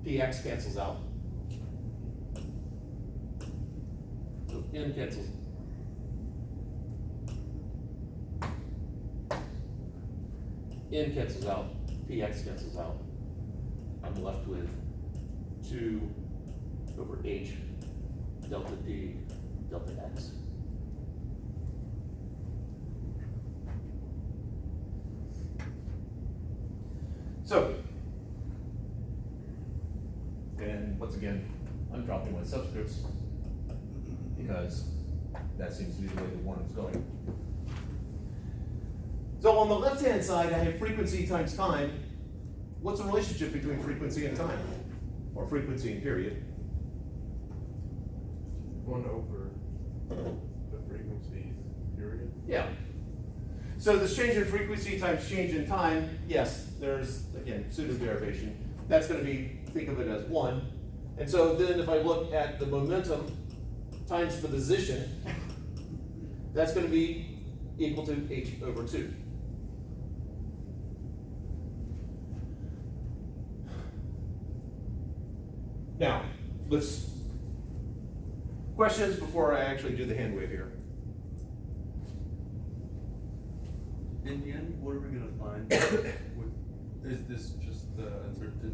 px cancels out. So n cancels. N cancels out, px cancels out. I'm left with 2 over h delta d delta x. So, and once again, I'm dropping my subscripts because that seems to be the way the one is going. So on the left-hand side, I have frequency times time. What's the relationship between frequency and time? Or frequency and period? 1 over the frequency period. Yeah. So this change in frequency times change in time, yes, there's, again, pseudo derivation. That's going to be, think of it as 1. And so then if I look at the momentum times the position, that's going to be equal to h over 2. Now, questions before I actually do the hand wave here. In the end, what are we gonna find? Is this just the uncertainty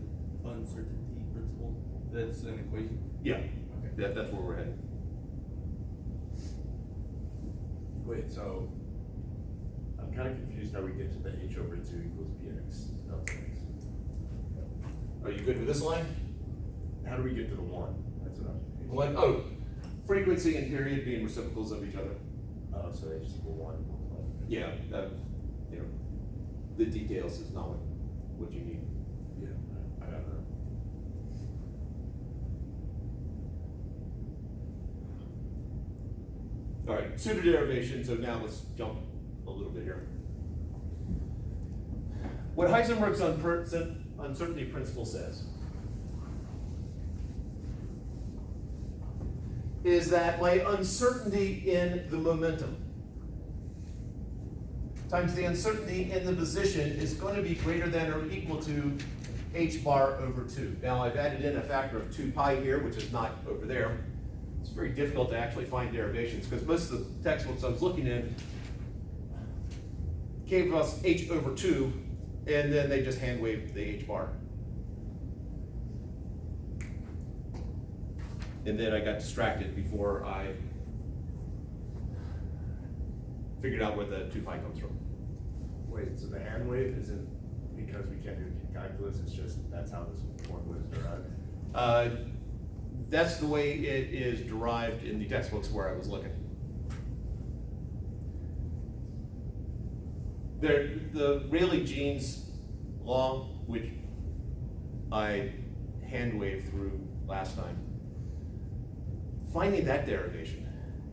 principle? That's an equation? Yeah, Okay. that's where we're headed. Wait, so I'm kind of confused how we get to the h over 2 equals px delta x. Are you good with this line? How do we get to the 1? That's what I'm confused. One, oh, frequency and period being reciprocals of each other. Oh, so h equal 1. Yeah, you know, the details is not what you need. Yeah, I don't know. All right, pseudo derivation, so now let's jump a little bit here. What Heisenberg's uncertainty principle says is that my uncertainty in the momentum times the uncertainty in the position is going to be greater than or equal to h bar over 2. Now I've added in a factor of 2 pi here, which is not over there. It's very difficult to actually find derivations because most of the textbooks I was looking in gave us h over 2 and then they just hand waved the h bar. And then I got distracted before I figured out where the 2 pi comes from. Wait, so the hand wave isn't because we can't do calculus, it's just that's how this formula is derived? That's the way it is derived in the textbooks where I was looking. The Rayleigh-Jeans law, which I hand waved through last time, finding that derivation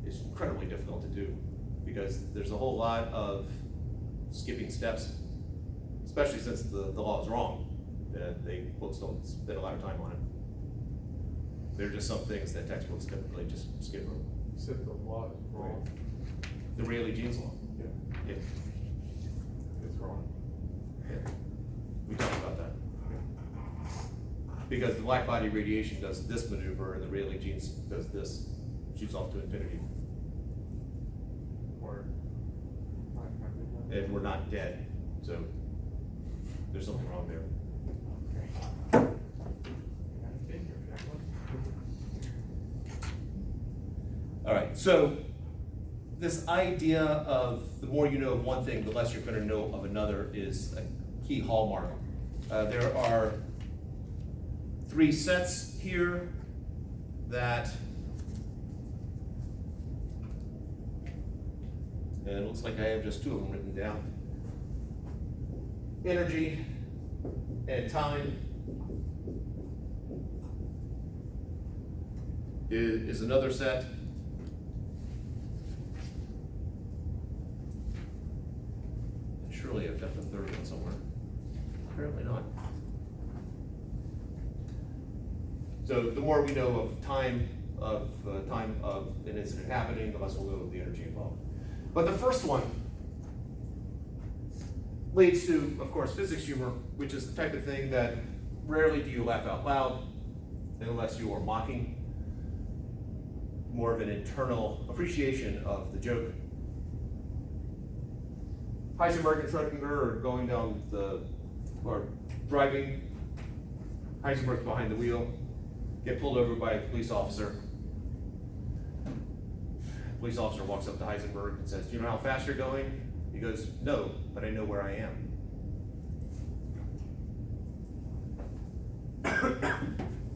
is incredibly difficult to do because there's a whole lot of skipping steps, especially since the law is wrong. Books don't spend a lot of time on it. There are just some things that textbooks typically just skip over. You said the law is wrong. The Rayleigh-Jeans law. Yeah, Yeah, it's wrong. yeah. We talked about that. Because the black body radiation does this maneuver and the Rayleigh-Jeans does this, shoots off to infinity. Or And we're not dead, so there's something wrong there. All right, so this idea of the more you know of one thing, the less you're going to know of another is a key hallmark. There are 3 sets here that, and it looks like I have just 2 of them written down. Energy and time is another set. Surely I've got the 3rd one somewhere. Apparently not. So the more we know of time of an incident happening, the less we'll know of the energy involved. But the first one leads to, of course, physics humor, which is the type of thing that rarely do you laugh out loud unless you are mocking. More of an internal appreciation of the joke. Heisenberg and Schrödinger are going down or driving. Heisenberg's behind the wheel, get pulled over by a police officer. Police officer walks up to Heisenberg and says, "Do you know how fast you're going?" He goes, "No, but I know where I am."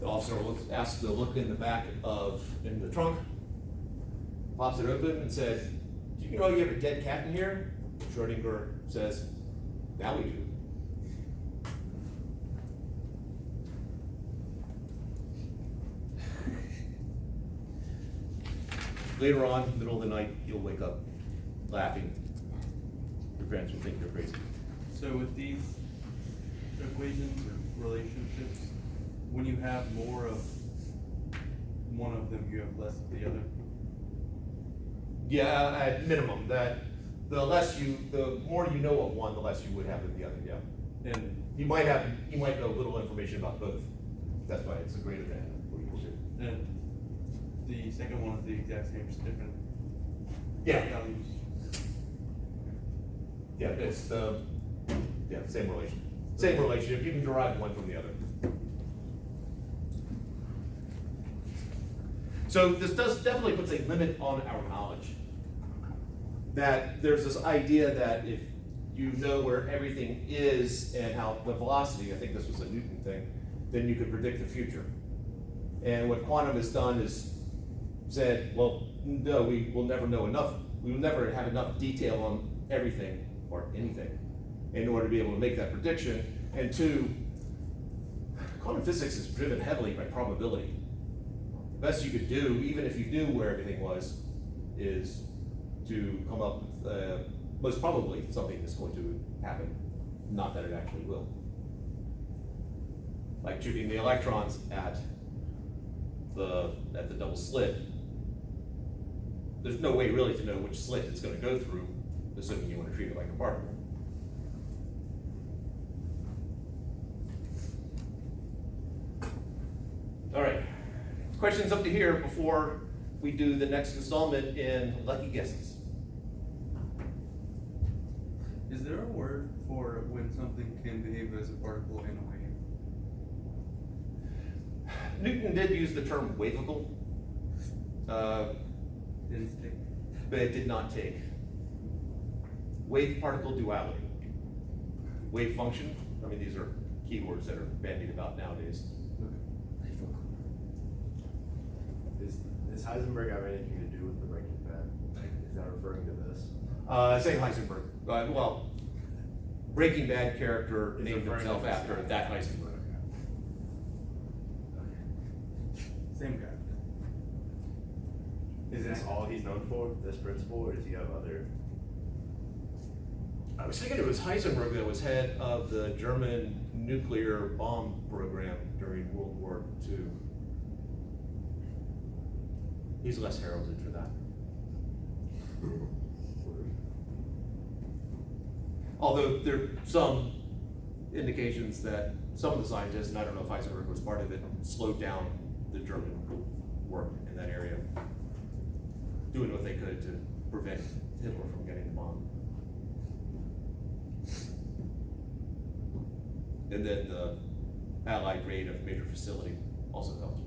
The officer asks to look in the trunk, pops it open and said, "Do you know you have a dead cat in here?" Schrödinger says, "Now we do." Later on, middle of the night, you'll wake up laughing. Your parents will think you're crazy. So with these equations or relationships, when you have more of one of them, you have less of the other? Yeah, at minimum, that the more you know of one, the less you would have of the other, yeah. And, You might know little information about both. That's why it's a greater than or equal to. and the second one is the exact same, just different Yeah, values. yeah, it's same relation. Same relationship, you can derive one from the other. So this definitely puts a limit on our knowledge. That there's this idea that if you know where everything is and how the velocity, I think this was a Newton thing, then you could predict the future. And what quantum has done is said, well, no, we will never know enough. We will never have enough detail on everything or anything in order to be able to make that prediction. And two, quantum physics is driven heavily by probability. The best you could do, even if you knew where everything was, is to come up with most probably something that's going to happen, not that it actually will. Like shooting the electrons at the double slit. There's no way really to know which slit it's going to go through, assuming you want to treat it like a particle. All right, questions up to here before we do the next installment in Lucky Guesses. Is there a word for when something can behave as a particle in a wave? Newton did use the term waveable, Didn't stick. but it did not take. Wave-particle duality. Wave function, I mean, these are keywords that are bandied about nowadays. Does Heisenberg have anything to do with the Breaking Bad? Is that referring to this? Same Heisenberg. Well, Breaking Bad character Is named referring to himself this after guy. that Heisenberg. Same guy. Is this all he's known for, this principle, or does he have other? I was thinking it was Heisenberg that was head of the German nuclear bomb program during World War II. He's less heralded for that. Although there are some indications that some of the scientists, and I don't know if Heisenberg was part of it, slowed down the German work in that area, doing what they could to prevent Hitler from getting the bomb. And then the Allied raid of a major facility also helped.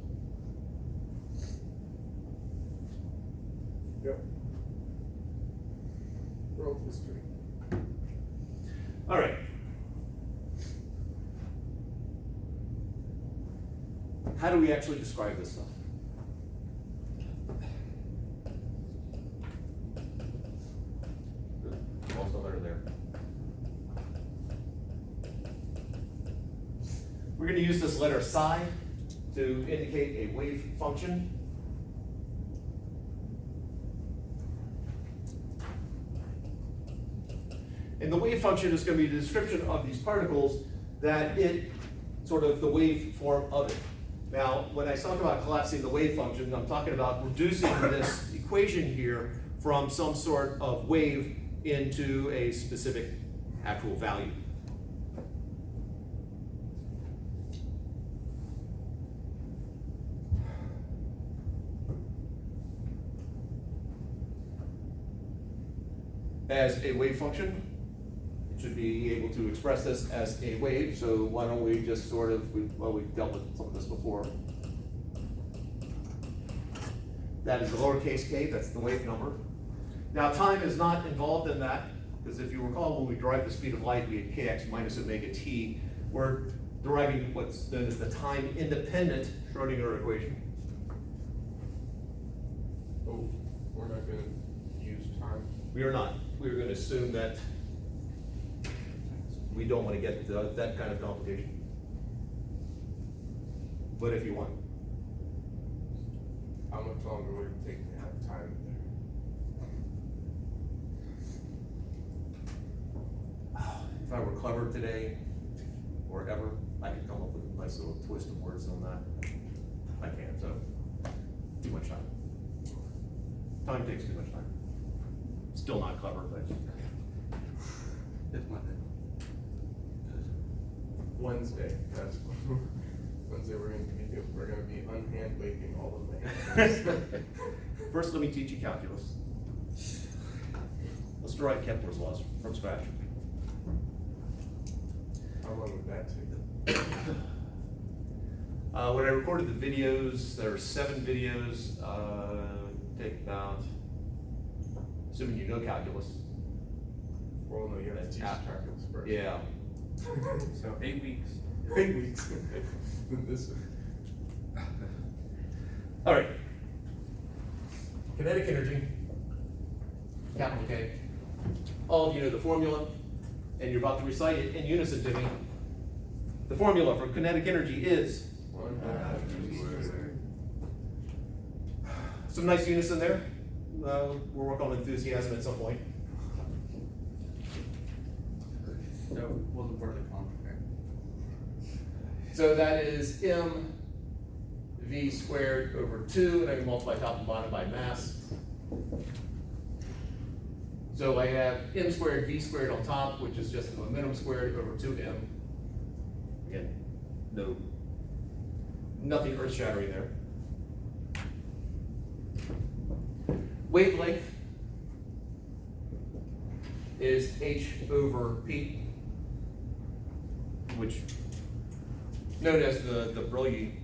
Yep. World history. All right. How do we actually describe this stuff? Lost a letter there. We're going to use this letter psi to indicate a wave function. And the wave function is going to be the description of these particles that sort of the wave form of it. Now, when I talk about collapsing the wave function, I'm talking about reducing this equation here from some sort of wave into a specific actual value. as a wave function. It should be able to express this as a wave, so why don't we just sort of, we've dealt with some of this before. That is the lowercase k, that's the wave number. Now time is not involved in that, because if you recall when we derived the speed of light, we had kx minus omega t. We're deriving what's known as the time-independent Schrodinger equation. Oh, we're not gonna use time. We are not. We are going to assume that we don't want to get that kind of complication. But if you want. How much longer would it take to have time there? If I were clever today, or ever, I could come up with a nice little twist of words on that. I can't, so, too much time. Time takes too much time. Still not clever, but. It's Monday. Wednesday, that's Wednesday we're gonna be unhand waving all of the hands. First, let me teach you calculus. Let's derive Kepler's laws from scratch. How long would that take? When I recorded the videos, there were 7 videos, take about, assuming you know calculus. Well, no, you have to That's teach after. calculus first. Yeah. So 8 weeks. 8 weeks. This. All right. Kinetic energy, capital K. All of you know the formula, and you're about to recite it in unison to me. The formula for kinetic energy is some nice unison there. We'll work on enthusiasm at some point. That wasn't part of the contract. So that is m v squared over 2, and I can multiply top and bottom by mass. So I have m squared v squared on top, which is just the momentum squared over 2m. Again, nothing earth shattering there. Wavelength is h over p, which known as the Broglie.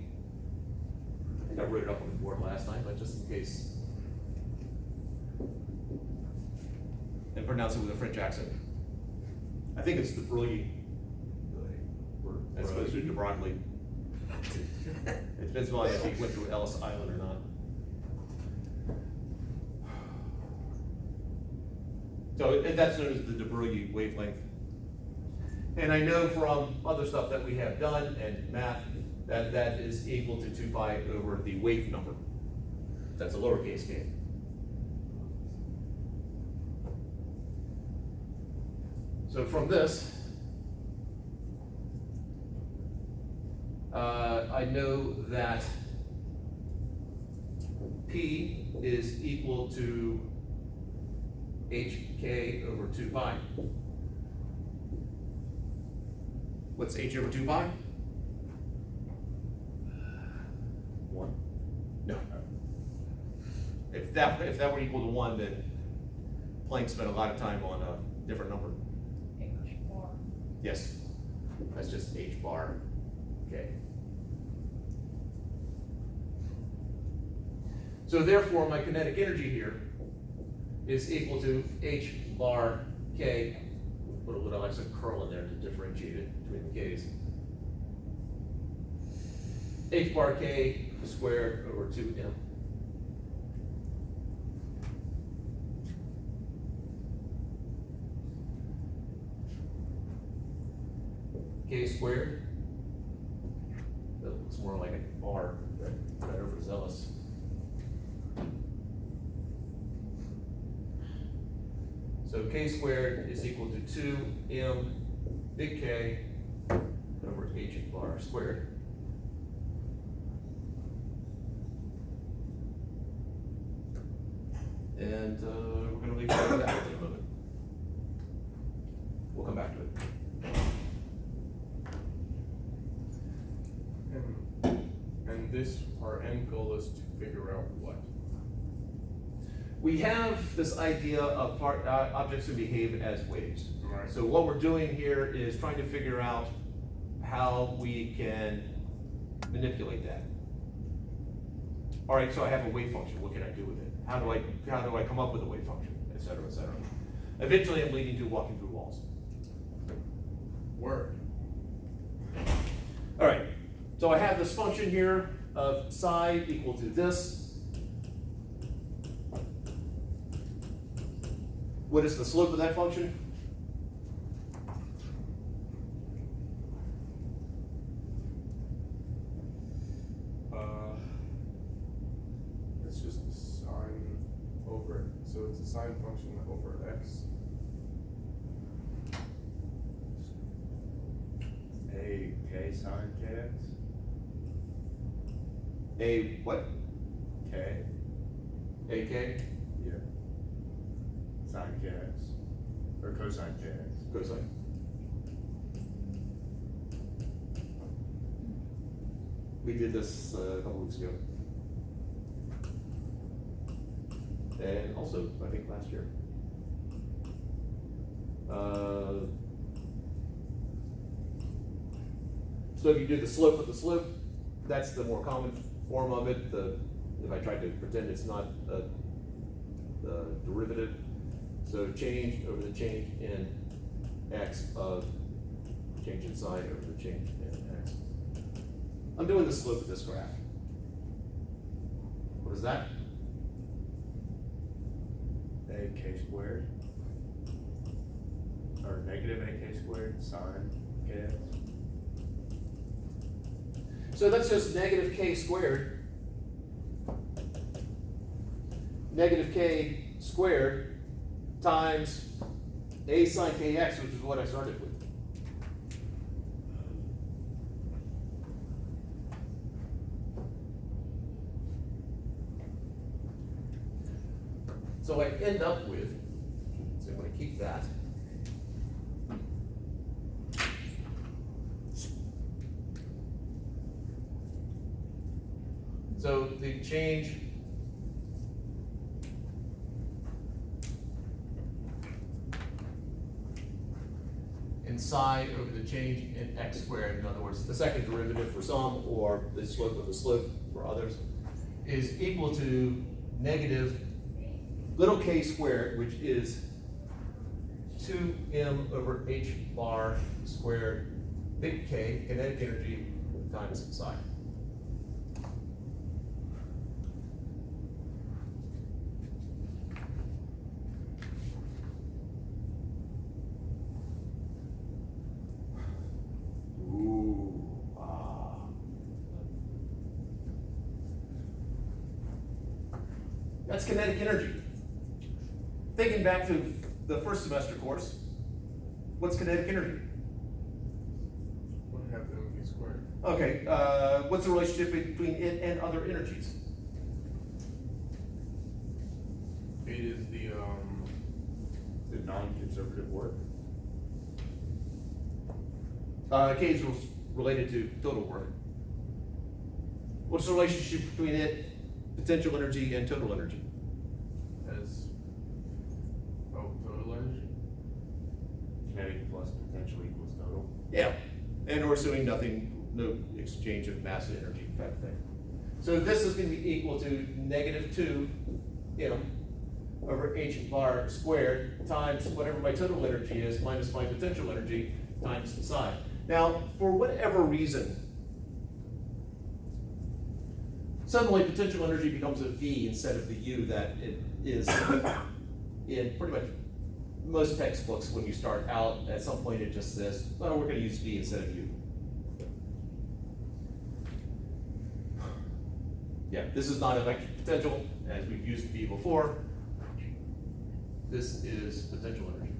I think I wrote it up on the board last night, but just in case. And pronounce it with a French accent. I think it's the Broglie, as opposed to de Broglie. It depends on if he went to Ellis Island or not. So that's known as the de Broglie wavelength. And I know from other stuff that we have done and math that that is equal to 2 pi over the wave number. That's a lowercase k. So from this, I know that P is equal to hk over 2 pi. What's h over 2 pi? 1? No. If that were equal to 1, then Planck spent a lot of time on a different number. H4. Yes, that's just h bar k. So therefore, my kinetic energy here is equal to h bar k. Put a little extra curl in there to differentiate it between the k's. H bar k squared over 2m. K squared. That looks more like a bar, right overzealous. So k squared is equal to 2m big K over h bar squared. And we're going to leave that for a moment. We'll come back to it. And this, our end goal is to figure out what? we have this idea of objects who behave as waves. Right. So what we're doing here is trying to figure out how we can manipulate that. All right, so I have a wave function. What can I do with it? How do I come up with a wave function, et cetera, et cetera. Eventually, I'm leading to walking through walls. Word. All right, so I have this function here of psi equal to this. What is the slope of that function? It's just a sine over, so it's a sine function over x. A K sine KX? A what? K? AK? Yeah. Sine KX. Or cosine KX. Cosine. We did this a couple weeks ago. And also, I think last year. So if you do the slope of the slope, that's the more common form of it. If I tried to pretend it's not a derivative, so change over the change in x of change in sine over the change in x. I'm doing the slope of this graph. What is that? AK squared? Or negative AK squared sine KX? So that's just negative k squared. Negative k squared times a sine kx, which is what I started with. So I end up with, so I'm going to keep that. So the change in psi over the change in x squared, in other words, the second derivative for some or the slope of the slope for others, is equal to negative little k squared, which is 2m over h bar squared big K kinetic energy times psi. That's kinetic energy. Thinking back to the first semester course, what's kinetic energy? 1/2 mv squared. Okay, what's the relationship between it and other energies? It is The non-conservative work? K is related to total work. What's the relationship between it, potential energy, and total energy? as total energy. Kinetic plus potential equals total. Yeah, and we're assuming no exchange of mass and energy type of thing. So this is going to be equal to negative 2m over h bar squared times whatever my total energy is minus my potential energy times psi. Now, for whatever reason, suddenly potential energy becomes a V instead of the U that it is in pretty much most textbooks. When you start out, at some point it just says, well, we're going to use V instead of U. Yeah, this is not electric potential, as we've used V before. This is potential energy.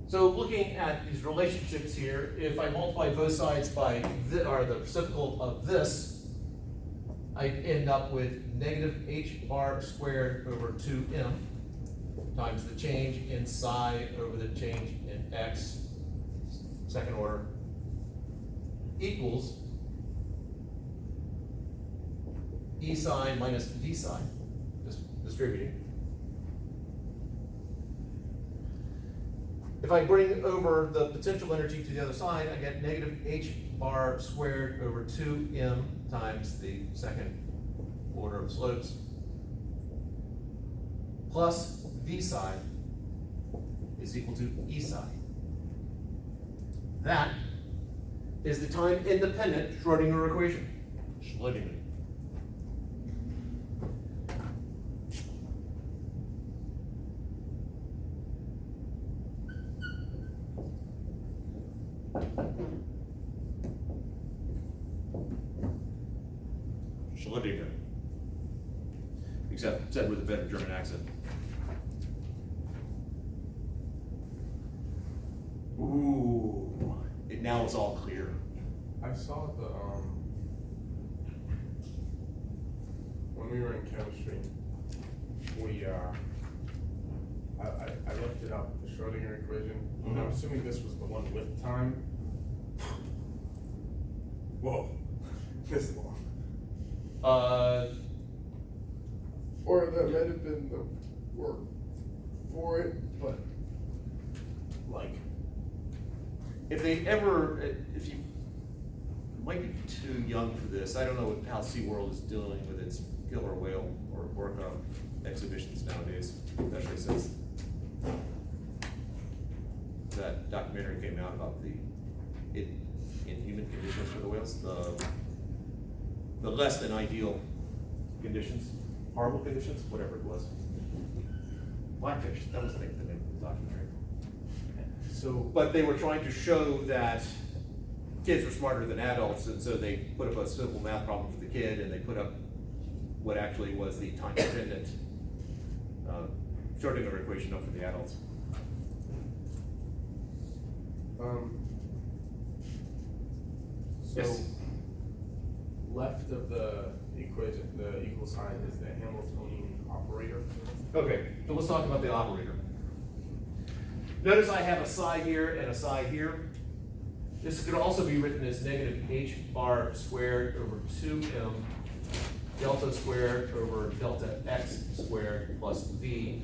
So looking at these relationships here, if I multiply both sides by the reciprocal of this, I end up with negative h bar squared over 2m times the change in psi over the change in x, second order, equals E psi minus V psi, just distributing. If I bring over the potential energy to the other side, I get negative h bar squared over 2m times the second order of slopes plus V psi is equal to E psi. That is the time-independent Schrodinger equation. Schrodinger. Schrodinger. Except said with a better German accent. Ooh, it now is all clear. I saw the, when we were in chemistry, I looked it up, the Schrodinger equation, and I'm assuming this was the one with time. Whoa, this long. Or that might have been the word for it, but like, if you might be too young for this, I don't know how SeaWorld is dealing with its killer whale or orca exhibitions nowadays, especially since that documentary came out about the inhuman conditions for the whales, the less than ideal conditions, horrible conditions, whatever it was. Blackfish, that was the name of the documentary. so, But they were trying to show that kids were smarter than adults, and so they put up a simple math problem for the kid, and they put up what actually was the time-dependent Schrodinger equation up for the adults. so Yes. left of the equation, the equal sign is the Hamiltonian operator. Okay, so let's talk about the operator. Notice I have a psi here and a psi here. This could also be written as negative h bar squared over 2m delta squared over delta x squared plus v